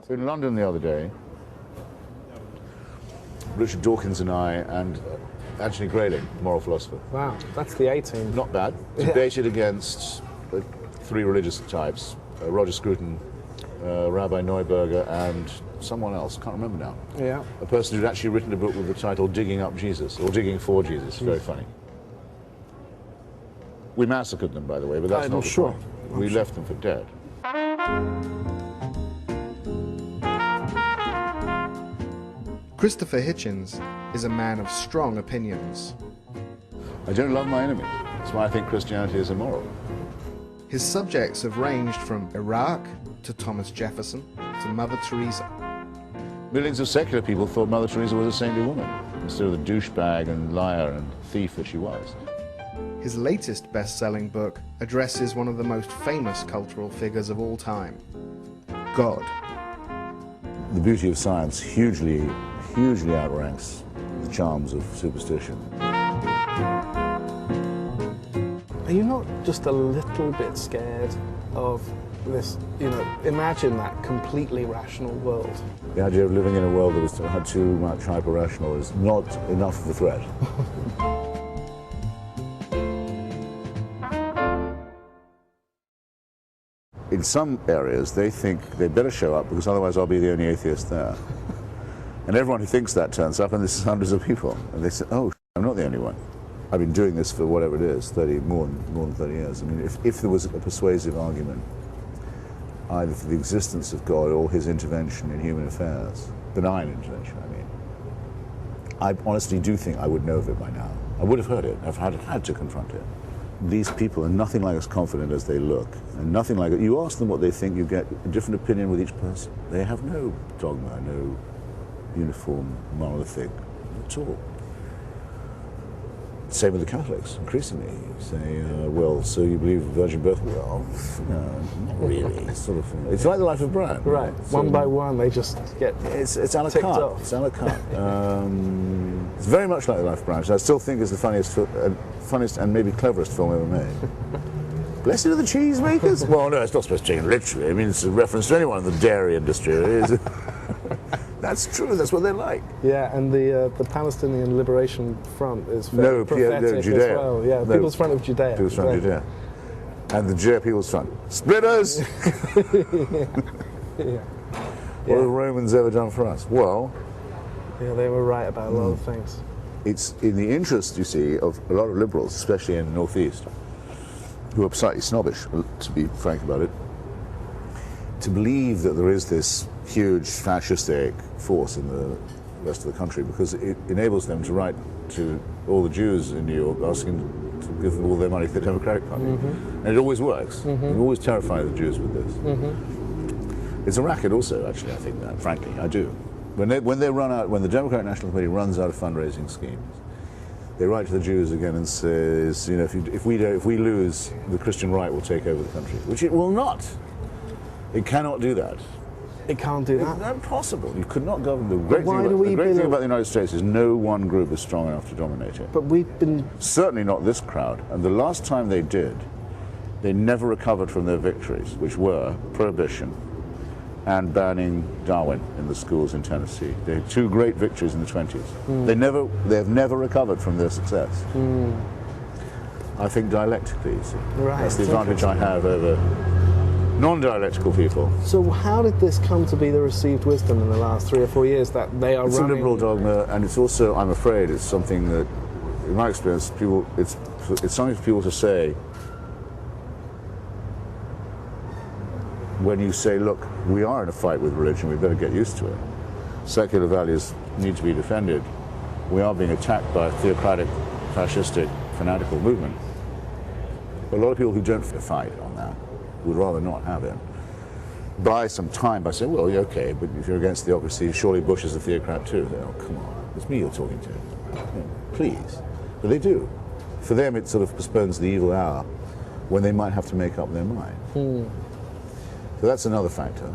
In London the other day, Richard Dawkins and I and Anthony Grayling, moral philosopher. Wow, that's the A-team. Not bad. Debated against three religious types, Roger Scruton, Rabbi Neuberger, and someone else, can't remember now. Yeah. A person who'd actually written a book with the title Digging Up Jesus, or Digging for Jesus. Very funny. We massacred them, by the way, but that's not the point. We left them for dead. Christopher Hitchens is a man of strong opinions. I don't love my enemies. That's why I think Christianity is immoral. His subjects have ranged from Iraq to Thomas Jefferson to Mother Teresa. Millions of secular people thought Mother Teresa was a saintly woman, instead of the douchebag and liar and thief that she was. His latest best-selling book addresses one of the most famous cultural figures of all time, God. The beauty of science hugely outranks the charms of superstition. Are you not just a little bit scared of this, imagine that completely rational world? The idea of living in a world that had too much hyper-rational is not enough of a threat. In some areas, they think they better show up because otherwise I'll be the only atheist there. And everyone who thinks that turns up, and this is hundreds of people. And they say, oh, I'm not the only one. I've been doing this for whatever it is, more than 30 years. I mean, if there was a persuasive argument, either for the existence of God or his intervention in human affairs, benign intervention, I honestly do think I would know of it by now. I would have heard it. I've had to confront it. These people are nothing like as confident as they look, and nothing like it. You ask them what they think, you get a different opinion with each person. They have no dogma, no uniform monolithic at all. Same with the Catholics, increasingly. You say, well, so you believe virgin birth? Well, no, not really. It's sort of, it's like the life of Brian. Right, so one by one they just get it's a la carte. It's a la carte. It's very much like the life of Brian, which I still think is the funniest and maybe cleverest film ever made. Blessed are the cheesemakers? Well, no, it's not supposed to take it literally. I mean, it's a reference to anyone in the dairy industry. It is. That's true, that's what they're like. Yeah, and the Palestinian Liberation Front is very prophetic Judea. as well. Yeah, no, People's Front of Judea. People's Front of Judea. And the Judea People's Front. Splitters! Yeah. What have the Romans ever done for us? Well... Yeah, they were right about a lot of things. It's in the interest, you see, of a lot of liberals, especially in the Northeast, who are slightly snobbish, to be frank about it, to believe that there is this huge fascistic force in the rest of the country, because it enables them to write to all the Jews in New York asking to give them all their money to the Democratic Party. And it always works. You always terrify the Jews with this. It's a racket also, actually, I think that, frankly, I do. When the Democratic National Committee runs out of fundraising schemes, they write to the Jews again and says, if we lose, the Christian right will take over the country, which it will not. It cannot do that. It can't do that? It's impossible. You could not govern. The great thing about the United States is no one group is strong enough to dominate it. But we've been... Certainly not this crowd. And the last time they did, they never recovered from their victories, which were prohibition and banning Darwin in the schools in Tennessee. They had two great victories in the 20s. They have never recovered from their success. I think dialectically, you see. Right. That's the advantage I have over non-dialectical people. So how did this come to be the received wisdom in the last 3 or 4 years that they are running? It's a liberal dogma, and it's also, I'm afraid, it's something that, in my experience, it's something for people to say when you say, look, we are in a fight with religion, we better get used to it. Secular values need to be defended. We are being attacked by a theocratic, fascistic, fanatical movement. But a lot of people who don't fight on that would rather not have it. Buy some time by saying, well, yeah, okay, but if you're against theocracy, surely Bush is a theocrat too. Oh, come on, it's me you're talking to. Yeah, please. But they do. For them, it sort of postpones the evil hour when they might have to make up their mind. So that's another factor.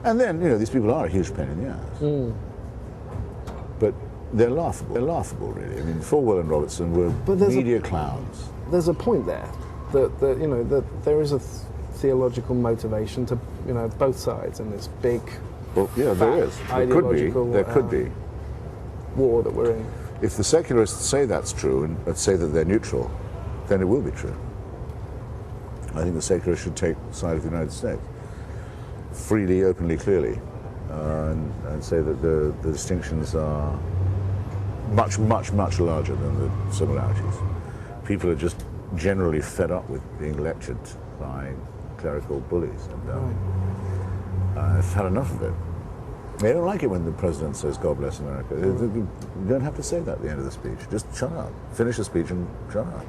And then, these people are a huge pain in the ass. But they're laughable. They're laughable, really. I mean, Falwell and Robertson were media clowns. There's a point there that there is a theological motivation to both sides in this big Well, yeah, there is. There could be. There could be. War that we're in. If the secularists say that's true and say that they're neutral, then it will be true. I think the secularists should take the side of the United States freely, openly, clearly, and say that the distinctions are much, much, much larger than the similarities. People are just generally fed up with being lectured by clerical bullies, and I've had enough of it. They don't like it when the president says, "God bless America." You don't have to say that at the end of the speech. Just shut up. Finish the speech and shut up.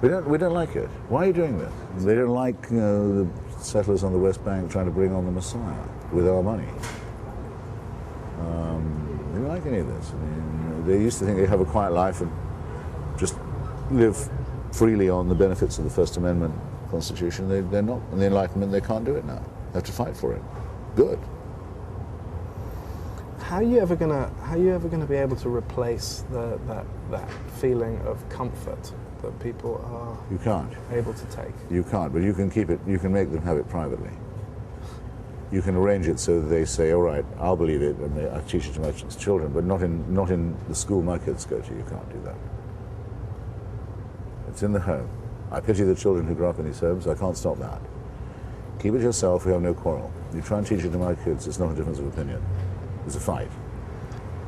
We don't like it. Why are you doing this? They don't like the settlers on the West Bank trying to bring on the Messiah with our money. They don't like any of this. I mean, they used to think they have a quiet life and just live freely on the benefits of the First Amendment Constitution. They're not. In the Enlightenment, they can't do it now. They have to fight for it. Good. How are you ever gonna be able to replace that feeling of comfort that people are You can't. able to take? You can't, but you can keep it. You can make them have it privately. You can arrange it so that they say, "All right, I'll believe it, and I teach it to my children," but not in the school my kids go to. You can't do that. It's in the home. I pity the children who grow up in these homes. I can't stop that. Keep it yourself. We have no quarrel. You try and teach it to my kids. It's not a difference of opinion. It's a fight.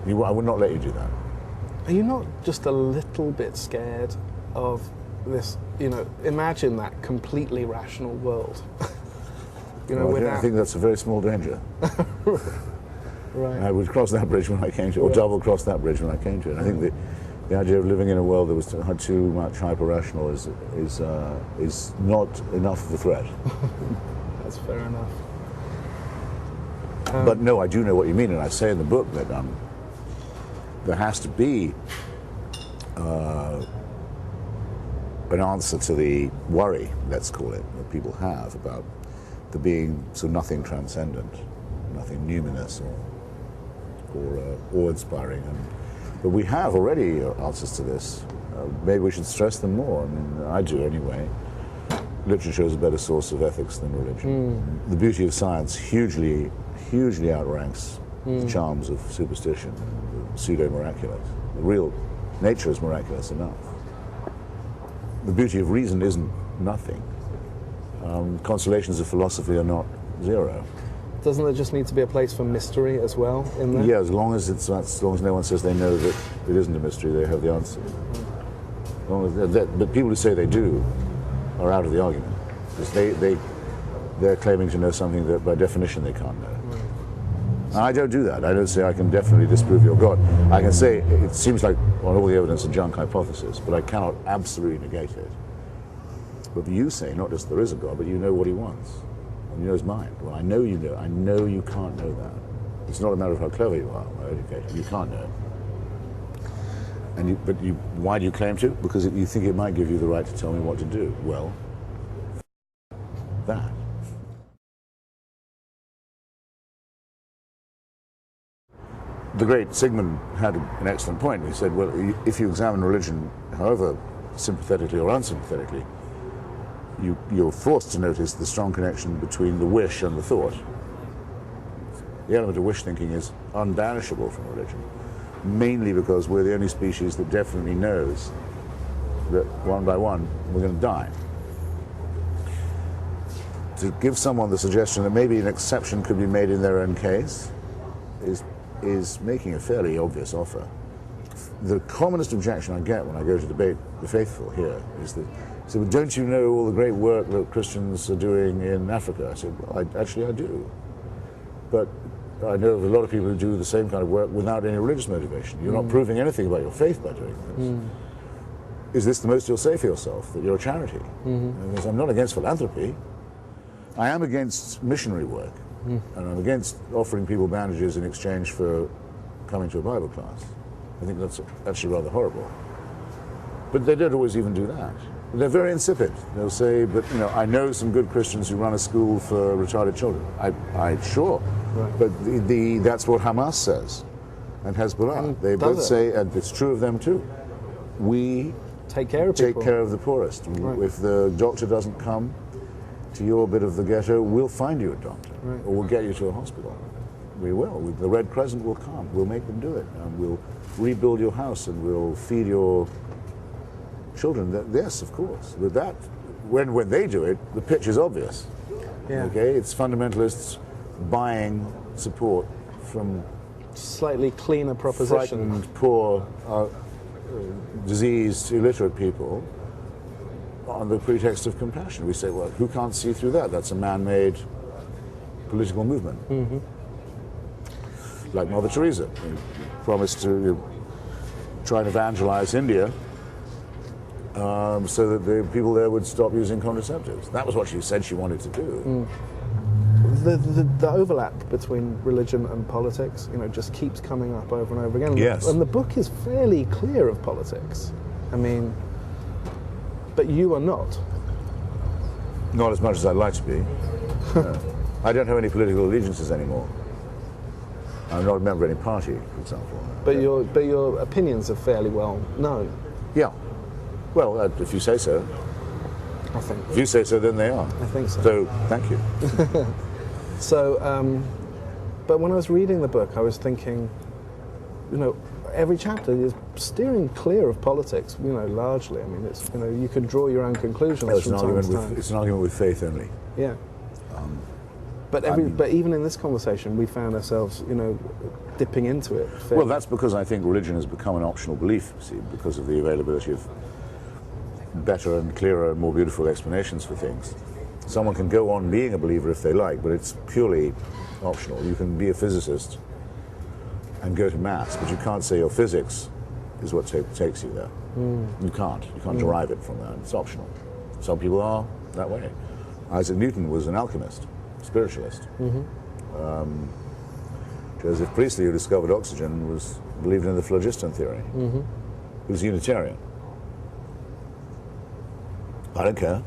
I would not let you do that. Are you not just a little bit scared of this? Imagine that completely rational world. I think that's a very small danger. Right. I would cross that bridge when I came to it, or double cross that bridge when I came to it. I think the idea of living in a world that had too much hyper-rational is not enough of a threat. That's fair enough. But no, I do know what you mean, and I say in the book that there has to be an answer to the worry, let's call it, that people have about there being nothing transcendent, nothing numinous or awe-inspiring. But we have already answers to this. Maybe we should stress them more. I mean, I do anyway. Literature is a better source of ethics than religion. The beauty of science hugely outranks the charms of superstition, pseudo-miraculous. The real nature is miraculous enough. The beauty of reason isn't nothing. Consolations of philosophy are not zero. Doesn't there just need to be a place for mystery as well in there? Yeah, as long as no one says they know that it isn't a mystery, they have the answer. But people who say they do are out of the argument, because they're claiming to know something that by definition they can't know. I don't do that. I don't say I can definitely disprove your God. I can say it seems like on all the evidence a junk hypothesis, but I cannot absolutely negate it. But you say not just there is a God, but you know what he wants. And you know his mind. Well, I know you know. I know you can't know that. It's not a matter of how clever you are or educated. You can't know. Why do you claim to? Because you think it might give you the right to tell me what to do. Well, that. The great Sigmund had an excellent point. He said, well, if you examine religion, however sympathetically or unsympathetically, you're forced to notice the strong connection between the wish and the thought. The element of wish thinking is unbanishable from religion, mainly because we're the only species that definitely knows that one by one we're going to die. To give someone the suggestion that maybe an exception could be made in their own case is making a fairly obvious offer. The commonest objection I get when I go to debate the faithful here is that, so don't you know all the great work that Christians are doing in Africa? I said, well, I do. But I know of a lot of people who do the same kind of work without any religious motivation. You're not proving anything about your faith by doing this. Is this the most you'll say for yourself, that you're a charity? Because I'm not against philanthropy. I am against missionary work. And I'm against offering people bandages in exchange for coming to a Bible class. I think that's actually rather horrible. But they don't always even do that. They're very insipid. They'll say, but I know some good Christians who run a school for retarded children. I sure. Right. But that's what Hamas says, and Hezbollah. They both say, and it's true of them too. We take care of the poorest. Right. If the doctor doesn't come to your bit of the ghetto, we'll find you a doctor, or we'll get you to a hospital. We will. The Red Crescent will come. We'll make them do it. And we'll rebuild your house and we'll feed your children. Yes, of course. With that, when they do it, the pitch is obvious. Yeah. Okay? It's fundamentalists buying support from Slightly cleaner proposition. frightened, poor, diseased, illiterate people on the pretext of compassion. We say, well, who can't see through that? That's a man-made political movement. Mm-hmm. Like Mother Teresa, who promised to try and evangelize India so that the people there would stop using contraceptives. That was what she said she wanted to do. The overlap between religion and politics, just keeps coming up over and over again. Yes. And the book is fairly clear of politics. I mean, but you are not. Not as much as I'd like to be. No. I don't have any political allegiances anymore. I'm not a member of any party, for example. But your opinions are fairly well known. Yeah. Well, if you say so. I think. If you say so, then they are. I think so. So, thank you. So, but when I was reading the book, I was thinking, every chapter is steering clear of politics, largely. I mean, it's, you can draw your own conclusions It's from an time to argument time. it's an argument with faith only. Yeah. But even in this conversation, we found ourselves, dipping into it. Well, that's because I think religion has become an optional belief, see, because of the availability of better and clearer and more beautiful explanations for things. Someone can go on being a believer if they like, but it's purely optional. You can be a physicist and go to maths, but you can't say your physics is what takes you there. You can't. You can't derive it from that. It's optional. Some people are that way. Isaac Newton was an alchemist, spiritualist. Joseph Priestley, who discovered oxygen, believed in the phlogiston theory. He was Unitarian. I don't care.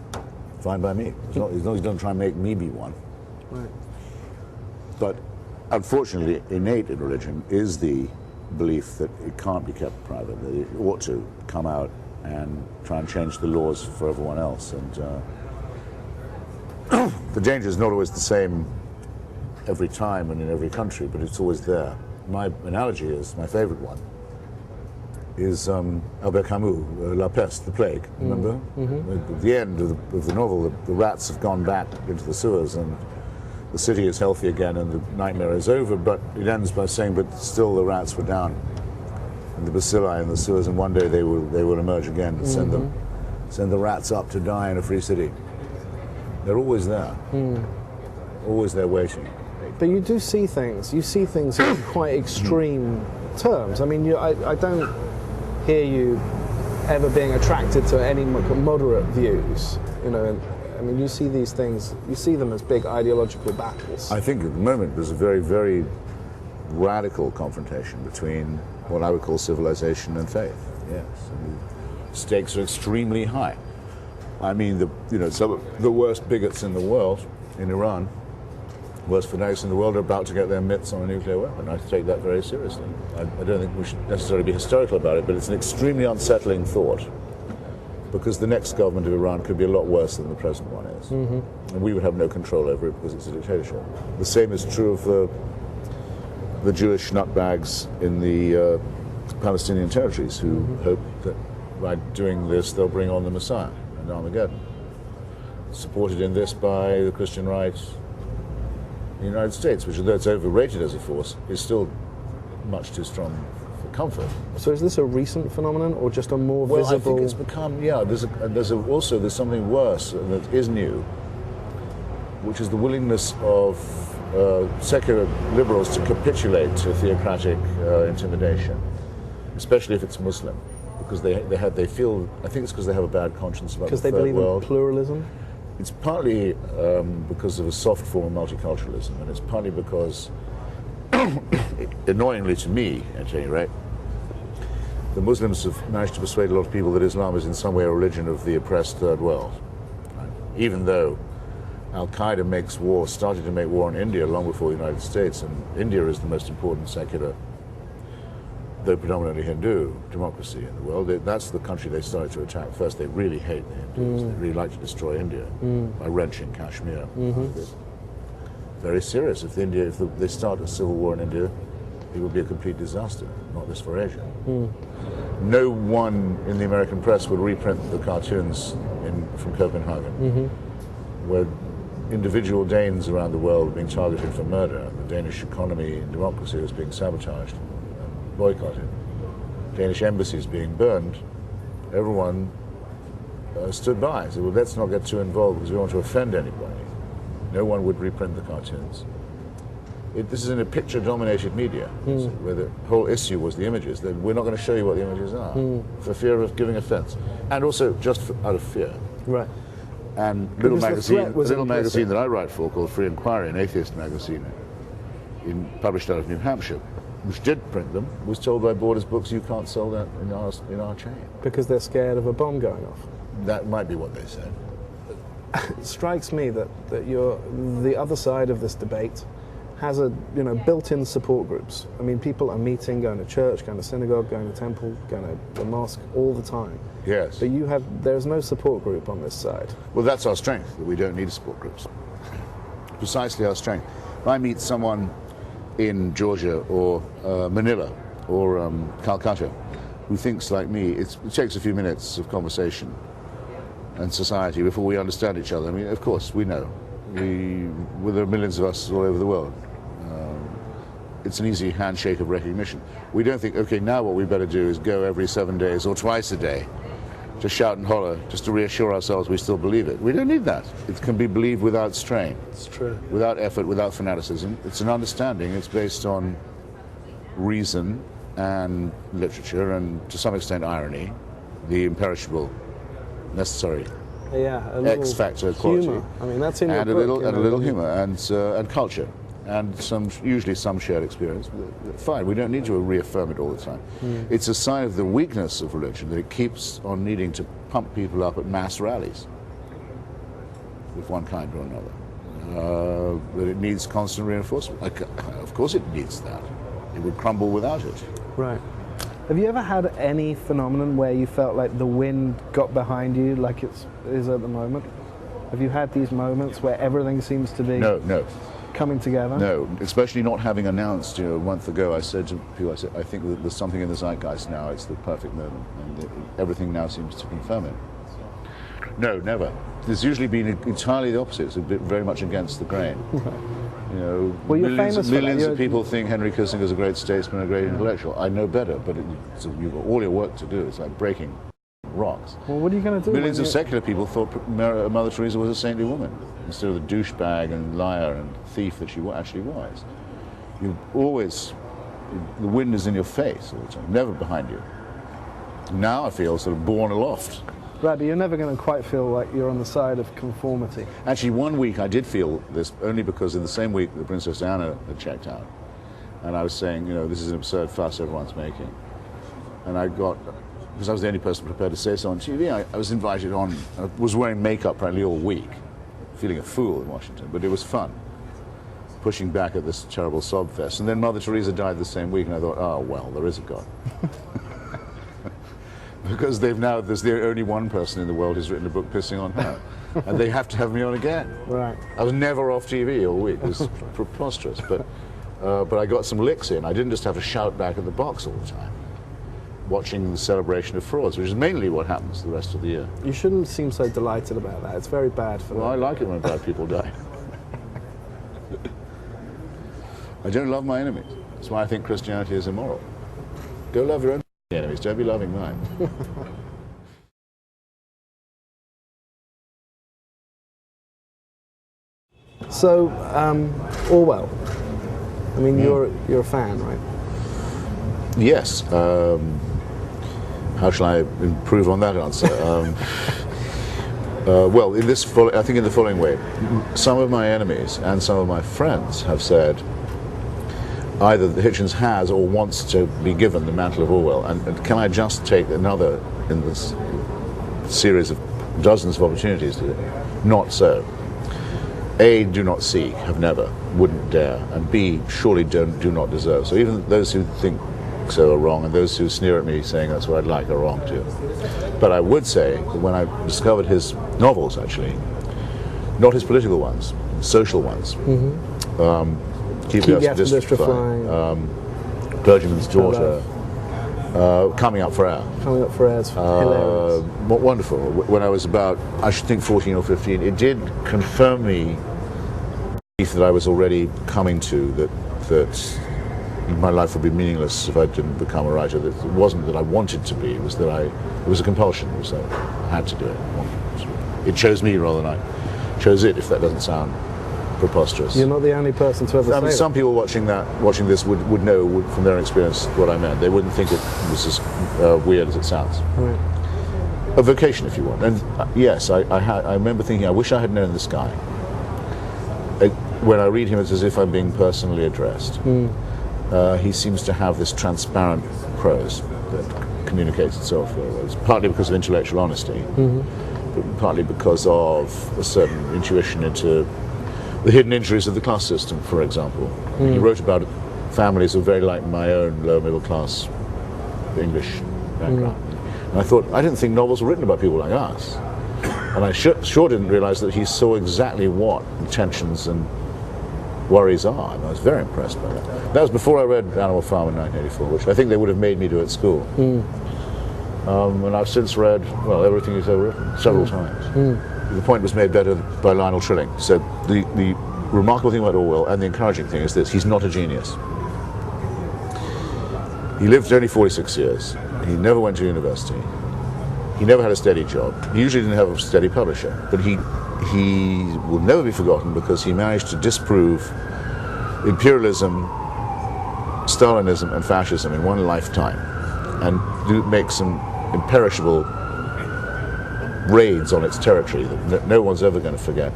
Fine by me. As long as he doesn't try and make me be one. Right. But unfortunately, innate in religion is the belief that it can't be kept private, that it ought to come out and try and change the laws for everyone else. And the danger is not always the same every time and in every country, but it's always there. My analogy is, my favorite one, is Albert Camus, La Peste, the plague, remember? At the end of the novel, the rats have gone back into the sewers and the city is healthy again and the nightmare is over, but it ends by saying, but still the rats were down in the bacilli in the sewers, and one day they will emerge again and send the rats up to die in a free city. They're always there, always there waiting. But you do see things. You see things in quite extreme terms. I mean, I don't hear you ever being attracted to any moderate views. I mean, you see these things. You see them as big ideological battles. I think at the moment there's a very, very radical confrontation between what I would call civilization and faith. Yes, the stakes are extremely high. I mean, some of the worst bigots in the world, in Iran, worst fanatics in the world, are about to get their mitts on a nuclear weapon. I take that very seriously. I don't think we should necessarily be hysterical about it, but it's an extremely unsettling thought, because the next government of Iran could be a lot worse than the present one is. And we would have no control over it because it's a dictatorship. The same is true of the Jewish nutbags in the Palestinian territories who hope that by doing this they'll bring on the Messiah and Armageddon. Supported in this by the Christian right in the United States, which, although it's overrated as a force, is still much too strong for comfort. So is this a recent phenomenon or just a more Well, visible? I think it's become, there's something worse that is new, which is the willingness of secular liberals to capitulate to theocratic intimidation, especially if it's Muslim, because they feel, I think it's because they have a bad conscience about the third world. Because they believe in pluralism? It's partly because of a soft form of multiculturalism, and it's partly because, annoyingly to me, at any rate, the Muslims have managed to persuade a lot of people that Islam is in some way a religion of the oppressed third world. Right? Even though Al-Qaeda started to make war on India long before the United States, and India is the most important secular, though predominantly Hindu, democracy in the world. That's the country they started to attack first. They really hate the Hindus. They really like to destroy India by wrenching Kashmir. very serious. If they start a civil war in India, it would be a complete disaster, not just for Asia. No one in the American press would reprint the cartoons from Copenhagen, where individual Danes around the world were being targeted for murder. The Danish economy and democracy was being sabotaged and boycotted. Danish embassies being burned. Everyone stood by and said, well, let's not get too involved because we don't want to offend anybody. No one would reprint the cartoons. This is in a picture-dominated media, where the whole issue was the images. That we're not going to show you what the images are, for fear of giving offence, and also just out of fear. Right. And a little magazine that I write for, called Free Inquiry, an atheist magazine, published out of New Hampshire, which did print them, was told by Borders Books, you can't sell that in our chain. Because they're scared of a bomb going off. That might be what they said. It strikes me that the other side of this debate has built-in support groups. I mean, people are meeting, going to church, going to synagogue, going to temple, going to the mosque all the time. Yes. But there's no support group on this side. Well, that's our strength, that we don't need support groups. Precisely our strength. If I meet someone in Georgia or Manila or Calcutta who thinks like me, it takes a few minutes of conversation and society before we understand each other. I mean, of course, we know. There are millions of us all over the world. It's an easy handshake of recognition. We don't think, okay, now what we better do is go every 7 days or twice a day to shout and holler, just to reassure ourselves we still believe it. We don't need that. It can be believed without strain. It's true. Without effort, without fanaticism. It's an understanding. It's based on reason and literature and, to some extent, irony, the imperishable, necessary X factor quality. Humor. I mean, that's in your book. And a little humor and culture. And usually some shared experience. Fine, we don't need to reaffirm it all the time. It's a sign of the weakness of religion that it keeps on needing to pump people up at mass rallies of one kind or another. That it needs constant reinforcement. Of course it needs that. It would crumble without it. Right. Have you ever had any phenomenon where you felt like the wind got behind you like it is at the moment? Have you had these moments where everything seems to be... No. Coming together? No, especially not having announced, a month ago, I said to people, I think that there's something in the zeitgeist now, it's the perfect moment, and everything now seems to confirm it. No, never. There's usually been entirely the opposite, it's very much against the grain. Well, you're millions of people think Henry Kissinger is a great statesman, a great intellectual. I know better, but you've got all your work to do. It's like breaking rocks. Well, what are you going to do? Millions of secular people thought Mother Teresa was a saintly woman, instead of the douchebag and liar and thief that she actually was. The wind is in your face all the time, never behind you. Now I feel sort of borne aloft. Right, but you're never going to quite feel like you're on the side of conformity. Actually, one week I did feel this, only because in the same week the Princess Diana had checked out. And I was saying, this is an absurd fuss everyone's making. And because I was the only person prepared to say so on TV, I was invited on. I was wearing makeup practically all week, feeling a fool in Washington, but it was fun, pushing back at this terrible sob fest. And then Mother Teresa died the same week, and I thought, oh, well, there is a God. Because there's only one person in the world who's written a book pissing on her, and they have to have me on again. Right. I was never off TV all week. It was preposterous, but I got some licks in. I didn't just have to shout back at the box all the time, watching the celebration of frauds, which is mainly what happens the rest of the year. You shouldn't seem so delighted about that. It's very bad for them. Well, I like it when bad people die. I don't love my enemies. That's why I think Christianity is immoral. Go love your own enemies, don't be loving mine. So, Orwell. I mean, you're a fan, right? Yes. How shall I improve on that answer? Well, I think in the following way. Some of my enemies and some of my friends have said either that Hitchens has or wants to be given the mantle of Orwell, and can I just take another in this series of dozens of opportunities to do it? Not so. A, do not seek, have never, wouldn't dare, and B, surely do not deserve. So even those who think so are wrong, and those who sneer at me saying that's what I'd like are wrong too. But I would say that when I discovered his novels, actually, not his political ones, social ones, Keep the District Flying, Clergyman's Daughter, Coming Up for Air. Coming Up for Air is hilarious. Wonderful. When I was about, I should think 14 or 15, it did confirm me that I was already coming to, that my life would be meaningless if I didn't become a writer. That it wasn't that I wanted to be, it was that it was a compulsion, so I had to do it. It chose me rather than I chose it, if that doesn't sound preposterous. You're not the only person to ever say that. Some people watching this would know from their experience what I meant. They wouldn't think it was as weird as it sounds. Right. A vocation, if you want. And yes, I remember thinking, I wish I had known this guy. When I read him, it's as if I'm being personally addressed. He seems to have this transparent prose that communicates itself very well. It's partly because of intellectual honesty, but partly because of a certain intuition into the hidden injuries of the class system, for example. He wrote about families who are very like my own lower middle class English background. And I thought, I didn't think novels were written about people like us. And I sure didn't realize that he saw exactly what tensions and worries are. And I was very impressed by that. That was before I read Animal Farm in 1984, which I think they would have made me do at school. And I've since read, well, everything he's ever written, several times. The point was made better by Lionel Trilling. So the remarkable thing about Orwell, and the encouraging thing, is that he's not a genius. He lived only 46 years. He never went to university. He never had a steady job. He usually didn't have a steady publisher. But he will never be forgotten because he managed to disprove imperialism, Stalinism, and fascism in one lifetime, and make some imperishable raids on its territory that no one's ever going to forget.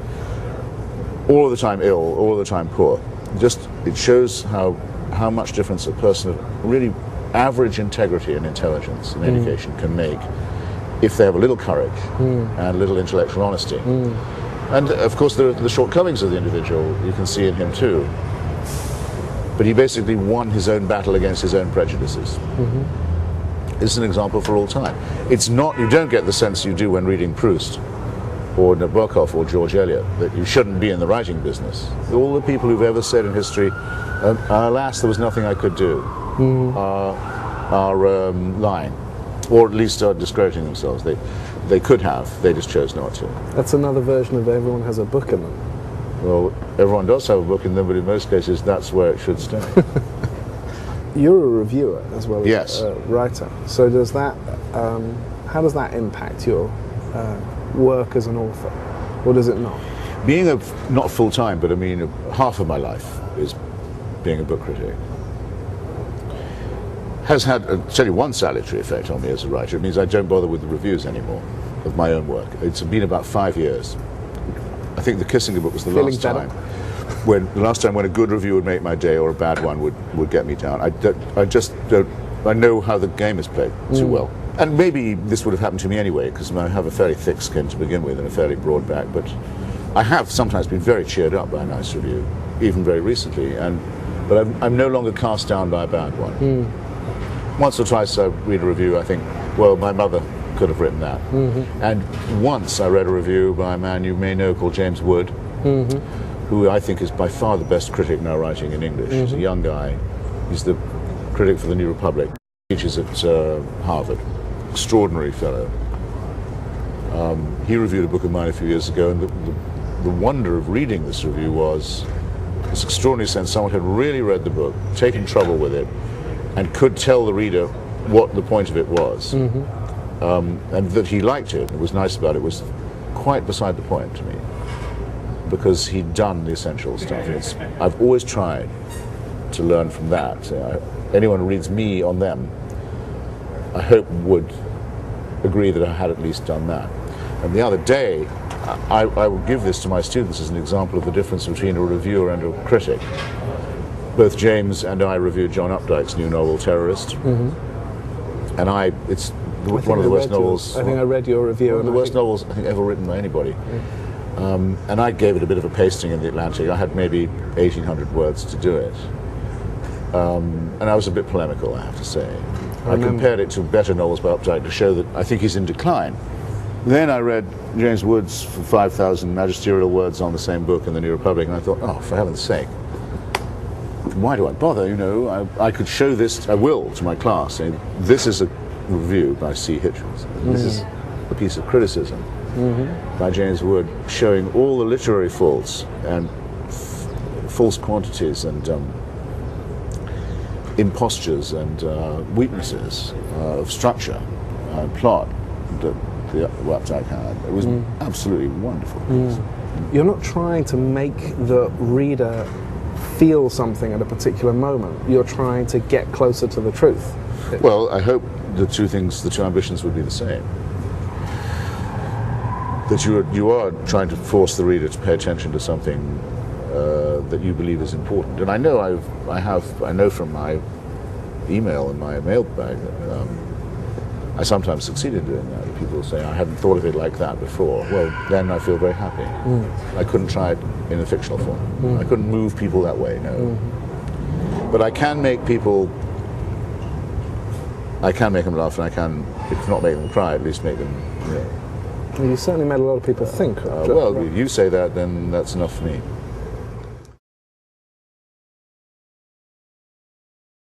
All of the time ill, all of the time poor. It shows how much difference a person of really average integrity and intelligence and education can make if they have a little courage and a little intellectual honesty. And of course there are the shortcomings of the individual you can see in him too. But he basically won his own battle against his own prejudices. It's an example for all time. It's not, you don't get the sense you do when reading Proust or Nabokov or George Eliot that you shouldn't be in the writing business. All the people who've ever said in history, alas, there was nothing I could do, are lying, or at least are discrediting themselves. They could have, they just chose not to. That's another version of everyone has a book in them. Well, everyone does have a book in them, but in most cases that's where it should stay. You're a reviewer as well Yes. as a writer. So does that, how does that impact your work as an author, or does it not? Being not full-time, but I mean half of my life is being a book critic, has had certainly one salutary effect on me as a writer. It means I don't bother with the reviews anymore of my own work. It's been about 5 years. I think the Kissinger book was the last time. When a good review would make my day or a bad one would get me down. I know how the game is played too well. And maybe this would have happened to me anyway, because I have a fairly thick skin to begin with and a fairly broad back, but I have sometimes been very cheered up by a nice review, even very recently, but I'm no longer cast down by a bad one. Once or twice I read a review, I think, well, my mother could have written that. And once I read a review by a man you may know called James Wood, who I think is by far the best critic now writing in English. He's a young guy. He's the critic for the New Republic. He teaches at Harvard. Extraordinary fellow. He reviewed a book of mine a few years ago, and the wonder of reading this review was this extraordinary sense someone had really read the book, taken trouble with it, and could tell the reader what the point of it was. And that he liked it, and was nice about it, was quite beside the point to me, because he'd done the essential stuff. I've always tried to learn from that. Anyone who reads me on them, I hope would agree that I had at least done that. And the other day, I would give this to my students as an example of the difference between a reviewer and a critic. Both James and I reviewed John Updike's new novel, Terrorist. And it's one of the worst novels. I think I read your review. One of the worst novels I think ever written by anybody. And I gave it a bit of a pasting in the Atlantic. I had maybe 1,800 words to do it. And I was a bit polemical, I have to say. I compared it to better novels by Updike to show that I think he's in decline. Then I read James Wood's 5,000 magisterial words on the same book in the New Republic, and I thought, oh, for heaven's sake, why do I bother? You know, I could show this, I will, to my class. Say, this is a review by C. Hitchens. This is a piece of criticism by James Wood, showing all the literary faults and false quantities and impostures and weaknesses of structure and plot that the Waptak had. It was absolutely wonderful. You're not trying to make the reader feel something at a particular moment. You're trying to get closer to the truth. Well, I hope the two ambitions would be the same. That you are trying to force the reader to pay attention to something that you believe is important. And I know I know from my email and my mailbag that I sometimes succeed in doing that. People say, I hadn't thought of it like that before. Well, then I feel very happy. I couldn't try it in a fictional form. I couldn't move people that way, no. But I can make people, I can make them laugh, and I can, if not make them cry, at least make them, you know. You certainly made a lot of people think. Well, you say that, then that's enough for me.